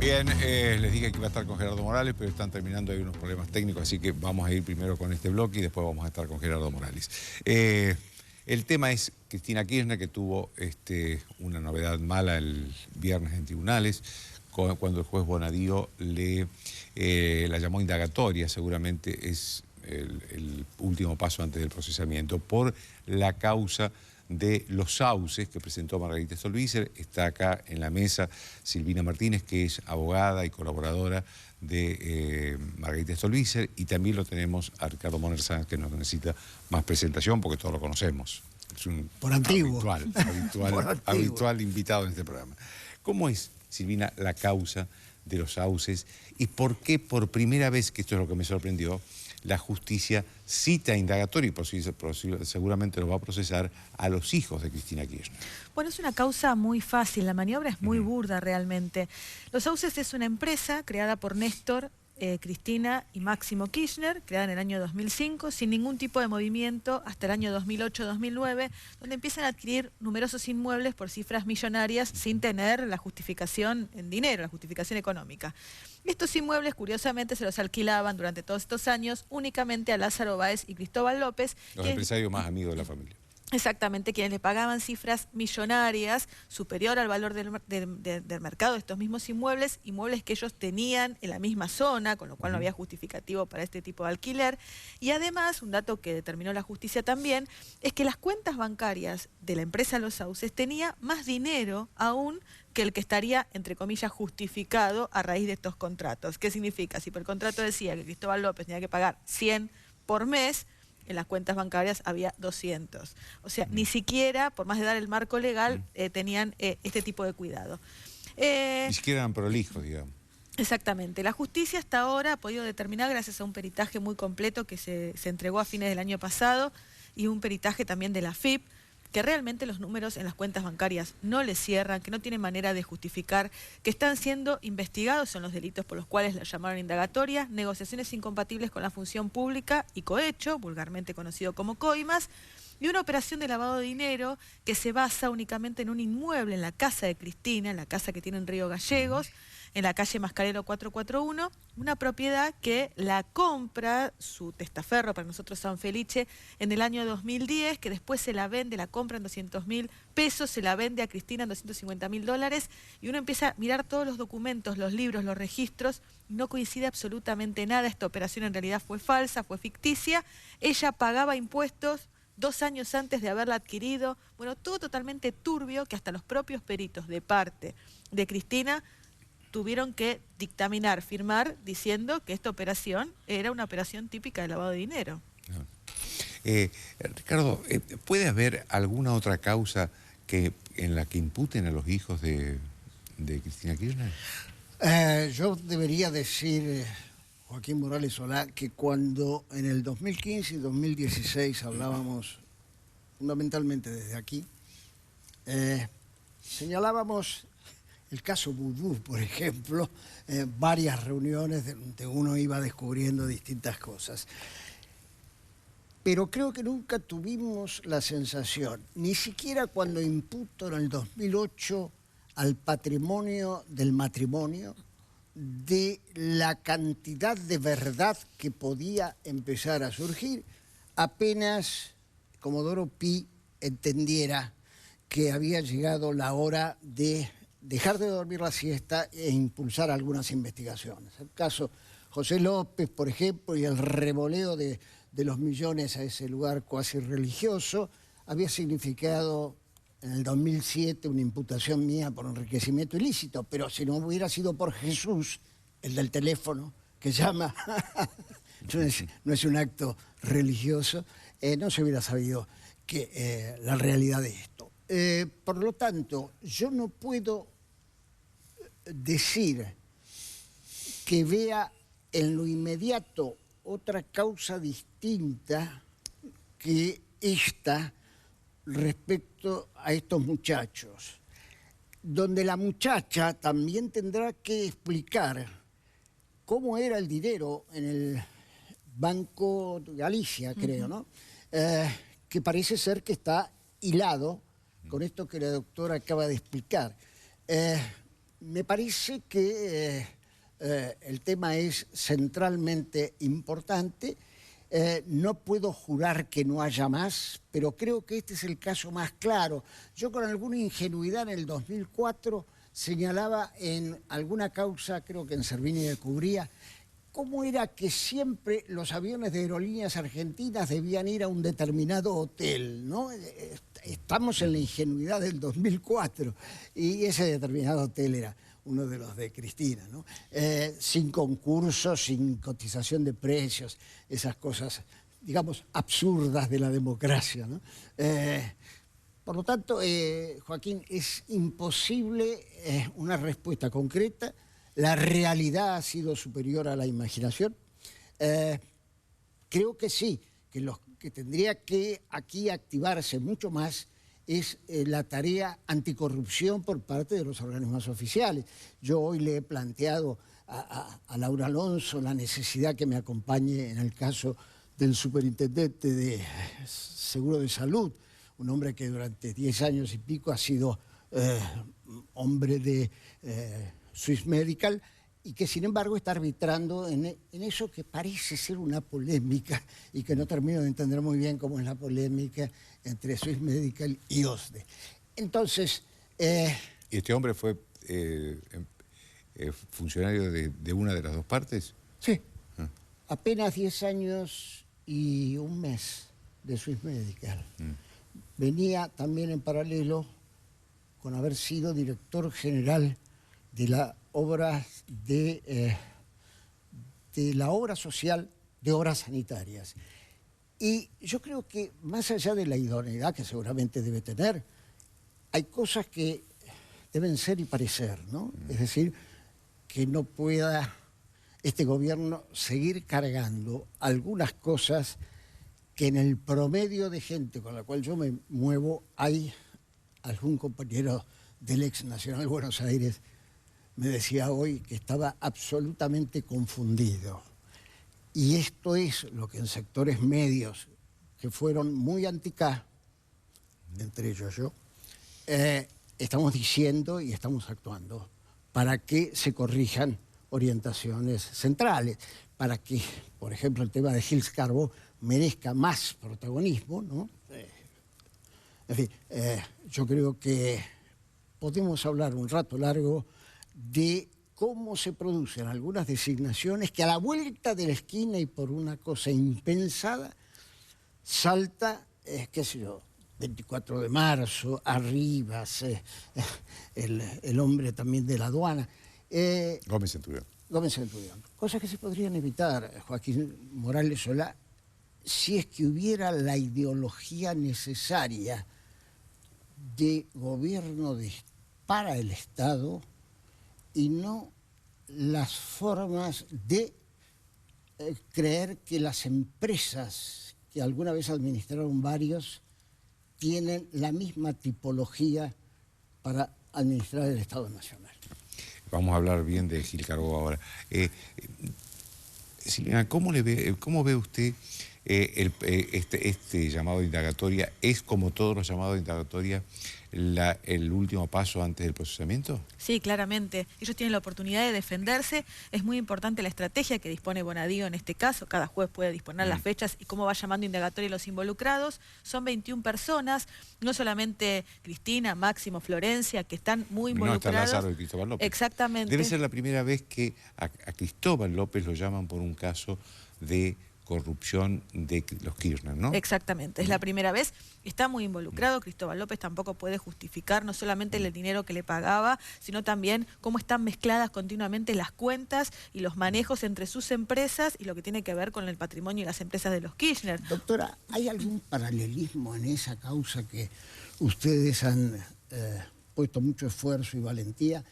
Bien, les dije que iba a estar con Gerardo Morales, pero están terminando, hay unos problemas técnicos, así que vamos a ir primero con este bloque y después vamos a estar con Gerardo Morales. El tema es Cristina Kirchner, que tuvo una novedad mala el viernes en tribunales, cuando el juez Bonadío la llamó indagatoria, seguramente es el último paso antes del procesamiento, por la causa de los sauces que presentó Margarita Stolbizer. Está acá en la mesa Silvina Martínez, que es abogada y colaboradora de Margarita Stolbizer, y también lo tenemos a Ricardo Moner Sanz, que no necesita más presentación porque todos lo conocemos. Es un por antiguo. habitual invitado en este programa. ¿Cómo es, Silvina, la causa de los sauces y por qué por primera vez, que esto es lo que me sorprendió, la justicia cita indagatoria y seguramente lo va a procesar a los hijos de Cristina Kirchner? Bueno, es una causa muy fácil, la maniobra es muy burda realmente. Los Sauces es una empresa creada por Néstor, Cristina y Máximo Kirchner, creada en el año 2005, sin ningún tipo de movimiento hasta el año 2008-2009, donde empiezan a adquirir numerosos inmuebles por cifras millonarias sin tener la justificación en dinero, la justificación económica. Estos inmuebles, curiosamente, se los alquilaban durante todos estos años únicamente a Lázaro Báez y Cristóbal López. Los empresarios más amigos de la familia. Exactamente, quienes le pagaban cifras millonarias, superior al valor del mercado de estos mismos inmuebles, inmuebles que ellos tenían en la misma zona, con lo cual no había justificativo para este tipo de alquiler. Y además, un dato que determinó la justicia también, es que las cuentas bancarias de la empresa Los Sauces tenía más dinero aún que el que estaría, entre comillas, justificado a raíz de estos contratos. ¿Qué significa? Si por el contrato decía que Cristóbal López tenía que pagar 100 por mes, en las cuentas bancarias había 200. O sea, ni siquiera, por más de dar el marco legal, tenían este tipo de cuidado. Ni siquiera eran prolijos, digamos. Exactamente. La justicia hasta ahora ha podido determinar, gracias a un peritaje muy completo que se entregó a fines del año pasado, y un peritaje también de la AFIP, que realmente los números en las cuentas bancarias no les cierran, que no tienen manera de justificar, que están siendo investigados en los delitos por los cuales la llamaron indagatoria, negociaciones incompatibles con la función pública y cohecho, vulgarmente conocido como coimas, y una operación de lavado de dinero que se basa únicamente en un inmueble en la casa de Cristina, en la casa que tiene en Río Gallegos, en la calle Mascarero 441, una propiedad que la compra su testaferro, para nosotros San Felice, en el año 2010, que después se la vende, la compra en 200.000 pesos, se la vende a Cristina en $250.000, y uno empieza a mirar todos los documentos, los libros, los registros, y no coincide absolutamente nada. Esta operación en realidad fue falsa, fue ficticia. Ella pagaba impuestos 2 años antes de haberla adquirido. Bueno, todo totalmente turbio, que hasta los propios peritos de parte de Cristina tuvieron que dictaminar, firmar, diciendo que esta operación era una operación típica de lavado de dinero. Ricardo, ¿puede haber alguna otra causa en la que imputen a los hijos de Cristina Kirchner? Yo debería decir, Joaquín Morales Solá, que cuando en el 2015 y 2016 hablábamos fundamentalmente desde aquí, señalábamos el caso Vudú, por ejemplo, varias reuniones donde uno iba descubriendo distintas cosas. Pero creo que nunca tuvimos la sensación, ni siquiera cuando imputó en el 2008 al patrimonio del matrimonio, de la cantidad de verdad que podía empezar a surgir, apenas Comodoro Pi entendiera que había llegado la hora de dejar de dormir la siesta e impulsar algunas investigaciones. El caso José López, por ejemplo, y el revoleo de los millones a ese lugar cuasi religioso, había significado en el 2007 una imputación mía por enriquecimiento ilícito, pero si no hubiera sido por Jesús, el del teléfono, que llama, no es un acto religioso, no se hubiera sabido la realidad de esto. Por lo tanto, yo no puedo decir que vea en lo inmediato otra causa distinta que esta respecto a estos muchachos, donde la muchacha también tendrá que explicar cómo era el dinero en el Banco de Galicia, creo, ¿no? Que parece ser que está hilado con esto que la doctora acaba de explicar. Me parece que el tema es centralmente importante. No puedo jurar que no haya más, pero creo que este es el caso más claro. Yo con alguna ingenuidad en el 2004 señalaba en alguna causa, creo que en Servini de Cubría, cómo era que siempre los aviones de aerolíneas argentinas debían ir a un determinado hotel, ¿no? Estamos en la ingenuidad del 2004 y ese determinado hotel era uno de los de Cristina, ¿no? Sin concursos, sin cotización de precios, esas cosas, digamos, absurdas de la democracia, ¿no? Por lo tanto, Joaquín, es imposible una respuesta concreta. La realidad ha sido superior a la imaginación. Creo que sí, que lo que tendría que aquí activarse mucho más es la tarea anticorrupción por parte de los organismos oficiales. Yo hoy le he planteado a Laura Alonso la necesidad que me acompañe en el caso del superintendente de Seguro de Salud, un hombre que durante 10 años y pico ha sido hombre de Swiss Medical y que sin embargo está arbitrando en eso que parece ser una polémica y que no termino de entender muy bien cómo es la polémica entre Swiss Medical y OSDE. Entonces... ¿Y este hombre fue funcionario de una de las dos partes? Sí, apenas 10 años y un mes de Swiss Medical. Venía también en paralelo con haber sido director general de la obra la obra social de obras sanitarias. Y yo creo que más allá de la idoneidad que seguramente debe tener, hay cosas que deben ser y parecer, ¿no? Es decir, que no pueda este gobierno seguir cargando algunas cosas que en el promedio de gente con la cual yo me muevo hay algún compañero del ex Nacional Buenos Aires me decía hoy que estaba absolutamente confundido. Y esto es lo que en sectores medios que fueron muy anti-K, entre ellos yo, estamos diciendo y estamos actuando para que se corrijan orientaciones centrales, para que, por ejemplo, el tema de Gils Carbó merezca más protagonismo, ¿no? En fin, yo creo que podemos hablar un rato largo de cómo se producen algunas designaciones que a la vuelta de la esquina y por una cosa impensada salta, qué sé yo, 24 de marzo, Arribas, el hombre también de la aduana. Gómez Centurión. Gómez Centurión. Cosas que se podrían evitar, Joaquín Morales Solá, si es que hubiera la ideología necesaria de gobierno para el Estado y no las formas de creer que las empresas que alguna vez administraron varios tienen la misma tipología para administrar el Estado Nacional. Vamos a hablar bien de Gil Carbó ahora. Silvina, ¿cómo ve usted este llamado de indagatoria? ¿Es, como todos los llamados de indagatoria, el último paso antes del procesamiento? Sí, claramente. Ellos tienen la oportunidad de defenderse. Es muy importante la estrategia que dispone Bonadío en este caso. Cada juez puede disponer las fechas y cómo va llamando indagatoria a los involucrados. Son 21 personas, no solamente Cristina, Máximo, Florencia, que están muy involucrados. No, está Lázaro y Cristóbal López. Exactamente. Debe ser la primera vez que a Cristóbal López lo llaman por un caso de corrupción de los Kirchner, ¿no? Exactamente, es la primera vez. Está muy involucrado. Cristóbal López tampoco puede justificar no solamente el dinero que le pagaba, sino también cómo están mezcladas continuamente las cuentas y los manejos entre sus empresas y lo que tiene que ver con el patrimonio y las empresas de los Kirchner. Doctora, ¿hay algún paralelismo en esa causa que ustedes han puesto mucho esfuerzo y valentía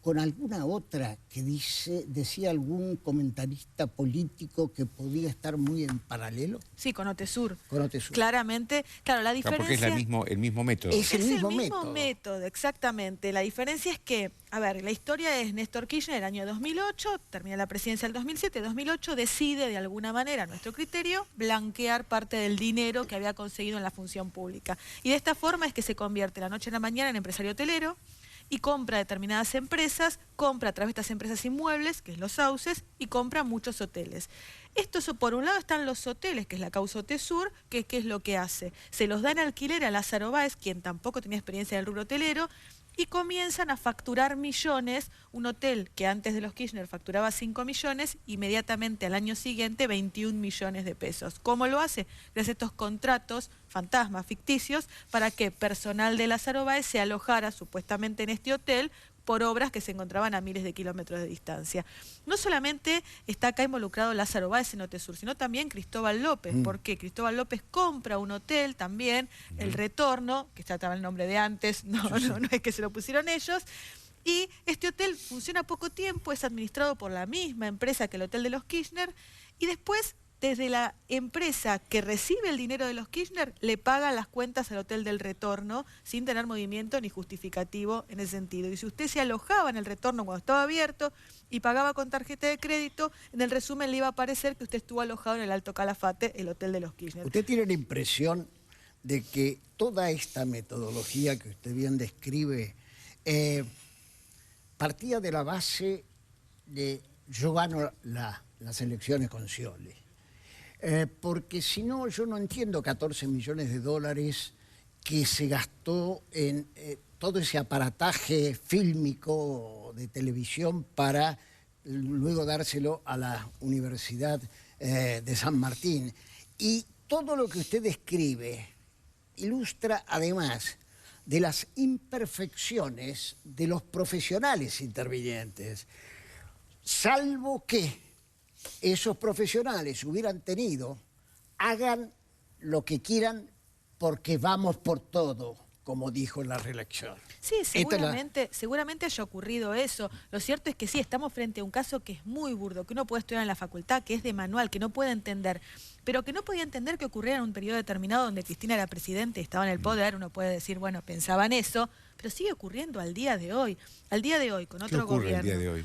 con alguna otra que decía algún comentarista político que podía estar muy en paralelo? Sí, con Otesur. Con Otesur. Claramente, claro, la diferencia... Porque es el mismo método. Es el mismo método, exactamente. La diferencia es que, a ver, la historia es Néstor Kirchner el año 2008, termina la presidencia el 2007, 2008 decide de alguna manera, a nuestro criterio, blanquear parte del dinero que había conseguido en la función pública. Y de esta forma es que se convierte la noche a la mañana en empresario hotelero, y compra determinadas empresas, compra a través de estas empresas inmuebles, que es los sauces, y compra muchos hoteles. Esto, por un lado, están los hoteles, que es la causa Otesur, que ¿qué es lo que hace? Se los da en alquiler a Lázaro Báez, quien tampoco tenía experiencia en el rubro hotelero, y comienzan a facturar millones. Un hotel que antes de los Kirchner facturaba 5 millones, inmediatamente al año siguiente 21 millones de pesos. ¿Cómo lo hace? Gracias a estos contratos fantasmas, ficticios, para que personal de Lázaro Báez se alojara supuestamente en este hotel por obras que se encontraban a miles de kilómetros de distancia. No solamente está acá involucrado Lázaro Báez en Otesur, sino también Cristóbal López, porque Cristóbal López compra un hotel también, El Retorno, que ya estaba el nombre de antes, no es que se lo pusieron ellos, y este hotel funciona poco tiempo, es administrado por la misma empresa que el hotel de los Kirchner, y después, desde la empresa que recibe el dinero de los Kirchner, le paga las cuentas al Hotel del Retorno sin tener movimiento ni justificativo en ese sentido. Y si usted se alojaba en el Retorno cuando estaba abierto y pagaba con tarjeta de crédito, en el resumen le iba a aparecer que usted estuvo alojado en el Alto Calafate, el Hotel de los Kirchner. ¿Usted tiene la impresión de que toda esta metodología que usted bien describe partía de la base de yo gano las elecciones con Scioli? Porque si no, yo no entiendo 14 millones de dólares que se gastó en todo ese aparataje fílmico de televisión para luego dárselo a la Universidad de San Martín. Y todo lo que usted describe ilustra además de las imperfecciones de los profesionales intervinientes, salvo que esos profesionales hubieran tenido, hagan lo que quieran porque vamos por todo, como dijo en la reelección. Sí, seguramente haya ocurrido eso. Lo cierto es que sí, estamos frente a un caso que es muy burdo, que uno puede estudiar en la facultad, que es de manual, que no puede entender, pero que no podía entender que ocurriera en un periodo determinado donde Cristina era presidente y estaba en el poder. Uno puede decir, bueno, pensaban eso, pero sigue ocurriendo al día de hoy. Al día de hoy, con otro gobierno. ¿Qué ocurre al día de hoy?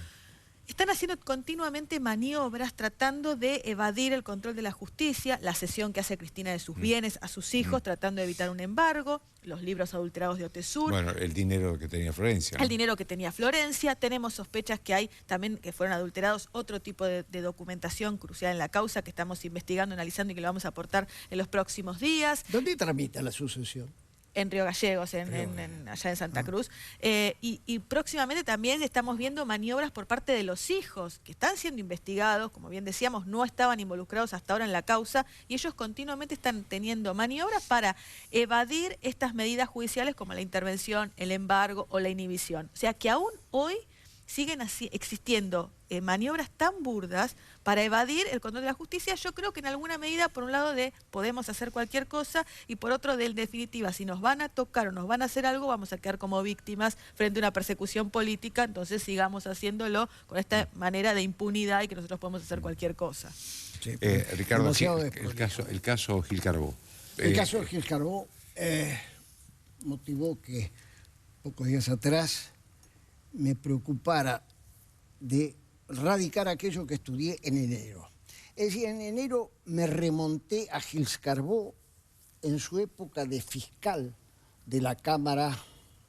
Están haciendo continuamente maniobras tratando de evadir el control de la justicia, la cesión que hace Cristina de sus bienes a sus hijos, tratando de evitar un embargo, los libros adulterados de Otesur. Bueno, el dinero que tenía Florencia, ¿no? El dinero que tenía Florencia. Tenemos sospechas que hay también que fueron adulterados otro tipo de documentación crucial en la causa que estamos investigando, analizando y que lo vamos a aportar en los próximos días. ¿Dónde tramita la sucesión? En Río Gallegos, allá en Santa Cruz. Y próximamente también estamos viendo maniobras por parte de los hijos, que están siendo investigados, como bien decíamos, no estaban involucrados hasta ahora en la causa, y ellos continuamente están teniendo maniobras para evadir estas medidas judiciales como la intervención, el embargo o la inhibición. O sea que aún hoy siguen así existiendo maniobras tan burdas para evadir el control de la justicia. Yo creo que en alguna medida, por un lado, podemos hacer cualquier cosa, y por otro, en definitiva, si nos van a tocar o nos van a hacer algo, vamos a quedar como víctimas frente a una persecución política. Entonces sigamos haciéndolo con esta manera de impunidad y que nosotros podemos hacer cualquier cosa. Sí, Ricardo, el caso Gil Carbó. El caso de Gil Carbó motivó que pocos días atrás me preocupara de radicar aquello que estudié en enero. Es decir, en enero me remonté a Gil Carbó en su época de fiscal de la Cámara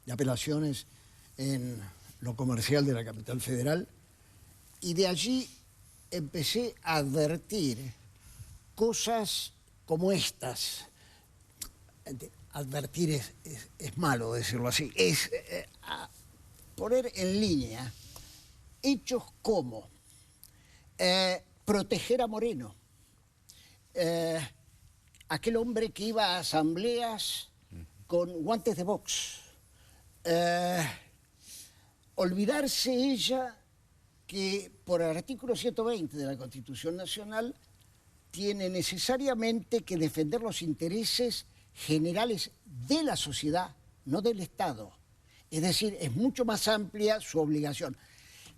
de Apelaciones en lo comercial de la capital federal, y de allí empecé a advertir cosas como estas. Advertir es malo decirlo así, es poner en línea hechos como proteger a Moreno, aquel hombre que iba a asambleas con guantes de box, olvidarse ella que por el artículo 120 de la Constitución Nacional tiene necesariamente que defender los intereses generales de la sociedad, no del Estado. Es decir, es mucho más amplia su obligación.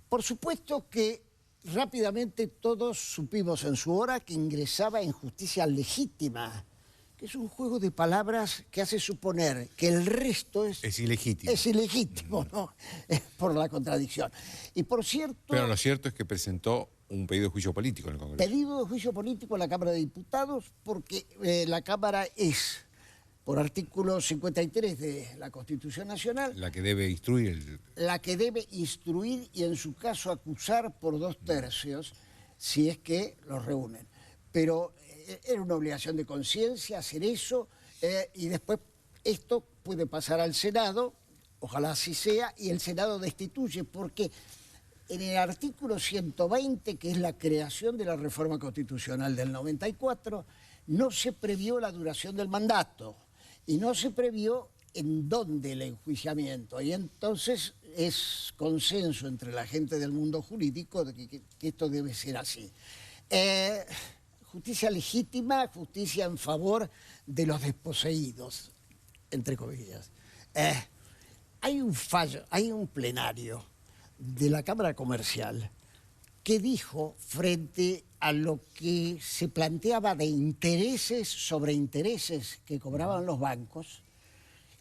Por supuesto que rápidamente todos supimos en su hora que ingresaba en justicia legítima, que es un juego de palabras que hace suponer que el resto es ilegítimo. Es ilegítimo, ¿no? Por la contradicción. Y por cierto... Pero lo cierto es que presentó un pedido de juicio político en el Congreso. Pedido de juicio político en la Cámara de Diputados, porque la Cámara es por artículo 53 de la Constitución Nacional, La que debe instruir la que debe instruir y en su caso acusar por 2/3 si es que los reúnen. Pero era una obligación de conciencia hacer eso y después esto puede pasar al Senado, ojalá así sea, y el Senado destituye porque en el artículo 120, que es la creación de la reforma constitucional del 94, no se previó la duración del mandato y no se previó en dónde el enjuiciamiento. Y entonces es consenso entre la gente del mundo jurídico de que esto debe ser así. Justicia legítima, justicia en favor de los desposeídos, entre comillas. Hay un fallo, hay un plenario de la Cámara Comercial que dijo, frente a lo que se planteaba de intereses sobre intereses que cobraban los bancos,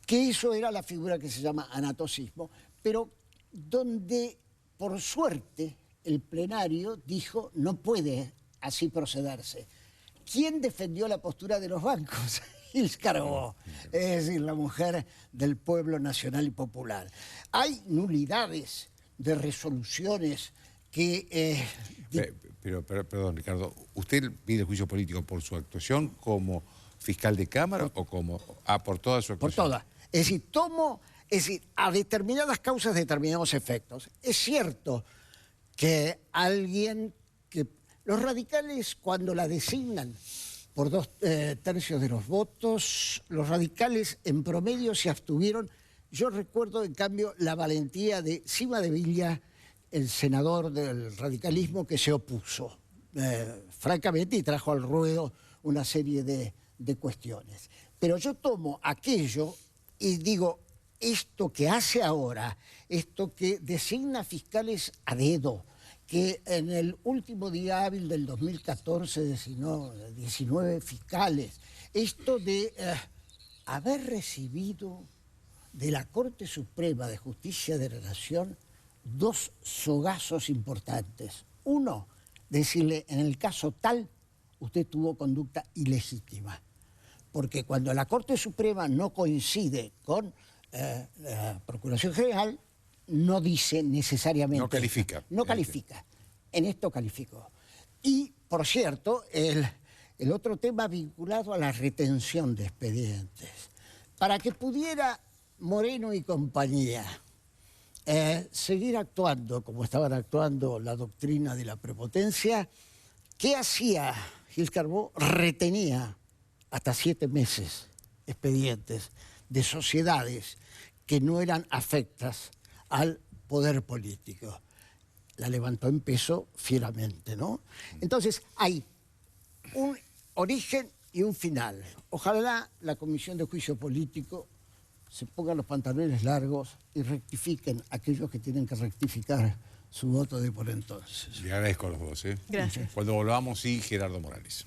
que eso era la figura que se llama anatocismo, pero donde, por suerte, el plenario dijo no puede así procederse. ¿Quién defendió la postura de los bancos? Gils Carbó, es decir, la mujer del pueblo nacional y popular. Hay nulidades de resoluciones que... Pero, perdón, Ricardo, ¿usted pide juicio político por su actuación como fiscal de Cámara o como... por toda su actuación? Por todas. Es decir, a determinadas causas, determinados efectos. Es cierto que alguien que... Los radicales, cuando la designan por 2/3 de los votos, los radicales en promedio se abstuvieron. Yo recuerdo, en cambio, la valentía de Cima de Villa, el senador del radicalismo, que se opuso, francamente, y trajo al ruedo una serie de cuestiones. Pero yo tomo aquello y digo, esto que hace ahora, esto que designa fiscales a dedo, que en el último día hábil del 2014 designó 19 fiscales, esto de haber recibido de la Corte Suprema de Justicia de la Nación 2 sogazos importantes. Uno, decirle, en el caso tal, usted tuvo conducta ilegítima. Porque cuando la Corte Suprema no coincide con la Procuración General, no dice necesariamente... No califica. No califica. En esto calificó. Y, por cierto, el otro tema vinculado a la retención de expedientes. Para que pudiera Moreno y compañía seguir actuando como estaban actuando la doctrina de la prepotencia, ¿qué hacía Gils Carbó? Retenía hasta 7 meses expedientes de sociedades que no eran afectas al poder político. La levantó en peso fieramente, ¿no? Entonces, hay un origen y un final. Ojalá la Comisión de Juicio Político se pongan los pantalones largos y rectifiquen aquellos que tienen que rectificar su voto de por entonces. Le agradezco a los dos. Gracias. Cuando volvamos, sí, Gerardo Morales.